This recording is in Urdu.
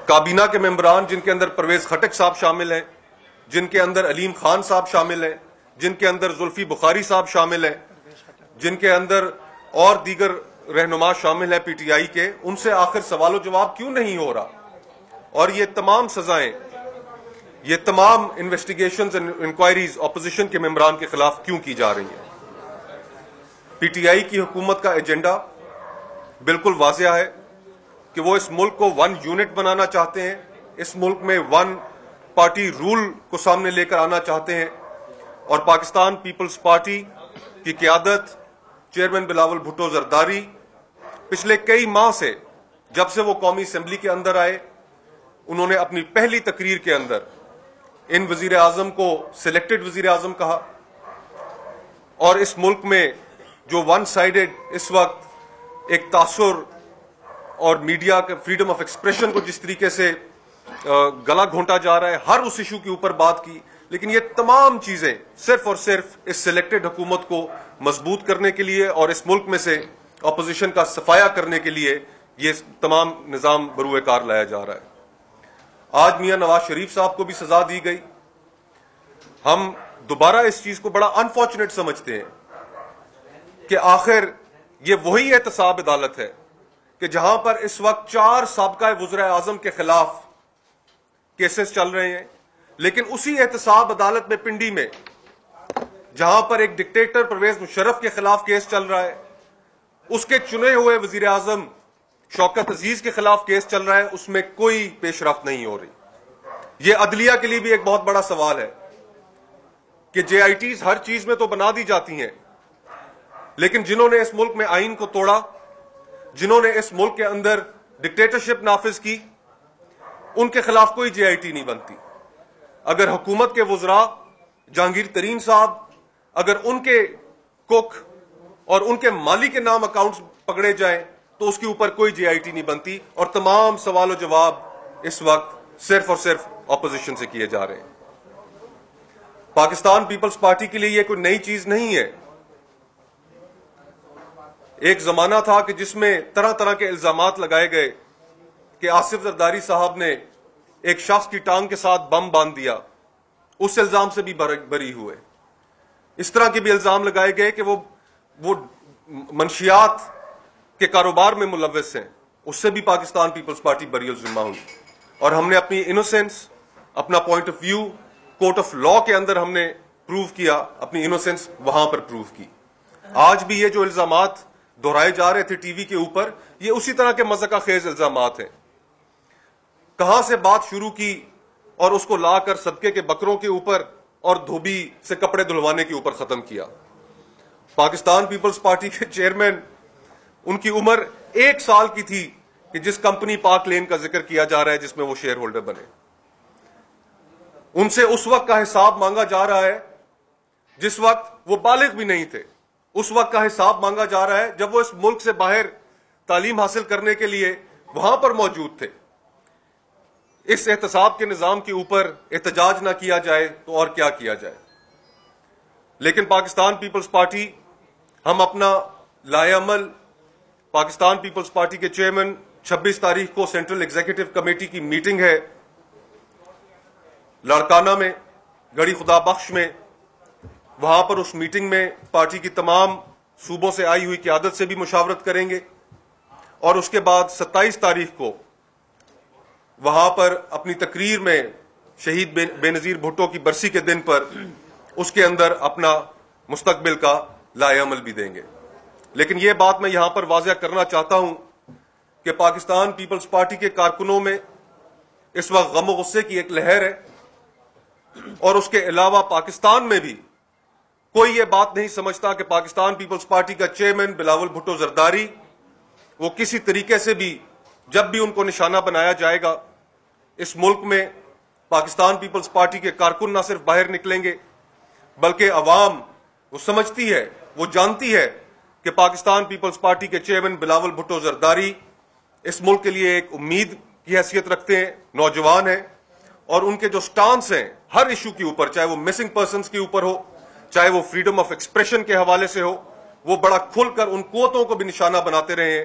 کابینہ کے ممبران جن کے اندر پرویز خٹک صاحب شامل ہیں، جن کے اندر علیم خان صاحب شامل ہیں، جن کے اندر زلفی بخاری صاحب شامل ہیں، جن کے اندر اور دیگر رہنما شامل ہیں پی ٹی آئی کے، ان سے آخر سوال و جواب کیوں نہیں ہو رہا؟ اور یہ تمام سزائیں، یہ تمام انویسٹیگیشنز اینڈ انکوائریز اپوزیشن کے ممبران کے خلاف کیوں کی جا رہی ہیں؟ پی ٹی آئی کی حکومت کا ایجنڈا بالکل واضح ہے کہ وہ اس ملک کو ون یونٹ بنانا چاہتے ہیں، اس ملک میں ون پارٹی رول کو سامنے لے کر آنا چاہتے ہیں، اور پاکستان پیپلز پارٹی کی قیادت چیئرمین بلاول بھٹو زرداری پچھلے کئی ماہ سے، جب سے وہ قومی اسمبلی کے اندر آئے، انہوں نے اپنی پہلی تقریر کے اندر ان وزیر اعظم کو سلیکٹڈ وزیر اعظم کہا، اور اس ملک میں جو ون سائیڈڈ اس وقت ایک تاثر اور میڈیا کے فریڈم آف ایکسپریشن کو جس طریقے سے گلا گھونٹا جا رہا ہے، ہر اس ایشو کے اوپر بات کی. لیکن یہ تمام چیزیں صرف اور صرف اس سلیکٹڈ حکومت کو مضبوط کرنے کے لیے اور اس ملک میں سے اپوزیشن کا صفایا کرنے کے لیے یہ تمام نظام بروئے کار لایا جا رہا ہے. آج میاں نواز شریف صاحب کو بھی سزا دی گئی. ہم دوبارہ اس چیز کو بڑا انفارچونیٹ سمجھتے ہیں کہ آخر یہ وہی احتساب عدالت ہے کہ جہاں پر اس وقت 4 سابقہ وزراء اعظم کے خلاف کیسز چل رہے ہیں، لیکن اسی احتساب عدالت میں پنڈی میں جہاں پر ایک ڈکٹیٹر پرویز مشرف کے خلاف کیس چل رہا ہے، اس کے چنے ہوئے وزیر اعظم شوکت عزیز کے خلاف کیس چل رہا ہے، اس میں کوئی پیش رفت نہیں ہو رہی. یہ عدلیہ کے لیے بھی ایک بہت بڑا سوال ہے کہ جے آئی ٹیز ہر چیز میں تو بنا دی جاتی ہیں، لیکن جنہوں نے اس ملک میں آئین کو توڑا، جنہوں نے اس ملک کے اندر ڈکٹیٹرشپ نافذ کی، ان کے خلاف کوئی جے آئی ٹی نہیں بنتی. اگر حکومت کے وزراء جہانگیر ترین صاحب، اگر ان کے کوک اور ان کے مالی کے نام اکاؤنٹس پکڑے جائیں تو اس کے اوپر کوئی جے آئی ٹی نہیں بنتی، اور تمام سوال و جواب اس وقت صرف اور صرف اپوزیشن سے کیے جا رہے ہیں. پاکستان پیپلز پارٹی کے لیے یہ کوئی نئی چیز نہیں ہے. ایک زمانہ تھا کہ جس میں طرح طرح کے الزامات لگائے گئے کہ آصف زرداری صاحب نے ایک شخص کی ٹانگ کے ساتھ بم باندھ دیا، اس الزام سے بھی بری ہوئے. اس طرح کے بھی الزام لگائے گئے کہ وہ منشیات کے کاروبار میں ملوث ہیں، اس سے بھی پاکستان پیپلز پارٹی بری الذمہ ہوئی. اور ہم نے اپنی انوسینس، اپنا point of view court of law کے اندر ہم نے پروو کیا، اپنی انوسینس وہاں پر پروو کی. آج بھی یہ جو الزامات دہرائے جا رہے تھے ٹی وی کے اوپر، یہ اسی طرح کے مذاق خیز الزامات ہیں. کہاں سے بات شروع کی اور اس کو لا کر صدقے کے بکروں کے اوپر اور دھوبی سے کپڑے دھلوانے کے اوپر ختم کیا. پاکستان پیپلز پارٹی کے چیئرمین، ان کی عمر 1 سال کی تھی کہ جس کمپنی پاک لین کا ذکر کیا جا رہا ہے جس میں وہ شیئر ہولڈر بنے. ان سے اس وقت کا حساب مانگا جا رہا ہے جس وقت وہ بالغ بھی نہیں تھے. اس وقت کا حساب مانگا جا رہا ہے جب وہ اس ملک سے باہر تعلیم حاصل کرنے کے لیے وہاں پر موجود تھے. اس احتساب کے نظام کے اوپر احتجاج نہ کیا جائے تو اور کیا کیا جائے. لیکن پاکستان پیپلز پارٹی، ہم اپنا لائے عمل پاکستان پیپلز پارٹی کے چیئرمین 26 تاریخ کو سینٹرل ایگزیکٹو کمیٹی کی میٹنگ ہے لاڑکانہ میں، گڑھی خدا بخش میں، وہاں پر اس میٹنگ میں پارٹی کی تمام صوبوں سے آئی ہوئی قیادت سے بھی مشاورت کریں گے، اور اس کے بعد 27 تاریخ کو وہاں پر اپنی تقریر میں شہید بے نظیر بھٹو کی برسی کے دن پر اس کے اندر اپنا مستقبل کا لائے عمل بھی دیں گے. لیکن یہ بات میں یہاں پر واضح کرنا چاہتا ہوں کہ پاکستان پیپلز پارٹی کے کارکنوں میں اس وقت غم و غصے کی ایک لہر ہے، اور اس کے علاوہ پاکستان میں بھی کوئی یہ بات نہیں سمجھتا کہ پاکستان پیپلز پارٹی کا چیئرمین بلاول بھٹو زرداری وہ کسی طریقے سے بھی جب بھی ان کو نشانہ بنایا جائے گا، اس ملک میں پاکستان پیپلز پارٹی کے کارکن نہ صرف باہر نکلیں گے بلکہ عوام وہ سمجھتی ہے، وہ جانتی ہے کہ پاکستان پیپلز پارٹی کے چیئرمین بلاول بھٹو زرداری اس ملک کے لیے ایک امید کی حیثیت رکھتے ہیں، نوجوان ہیں، اور ان کے جو سٹانس ہیں ہر ایشو کے اوپر، چاہے وہ مسنگ پرسنز کے اوپر ہو، چاہے وہ فریڈم آف ایکسپریشن کے حوالے سے ہو، وہ بڑا کھل کر ان قوتوں کو بھی نشانہ بناتے رہے ہیں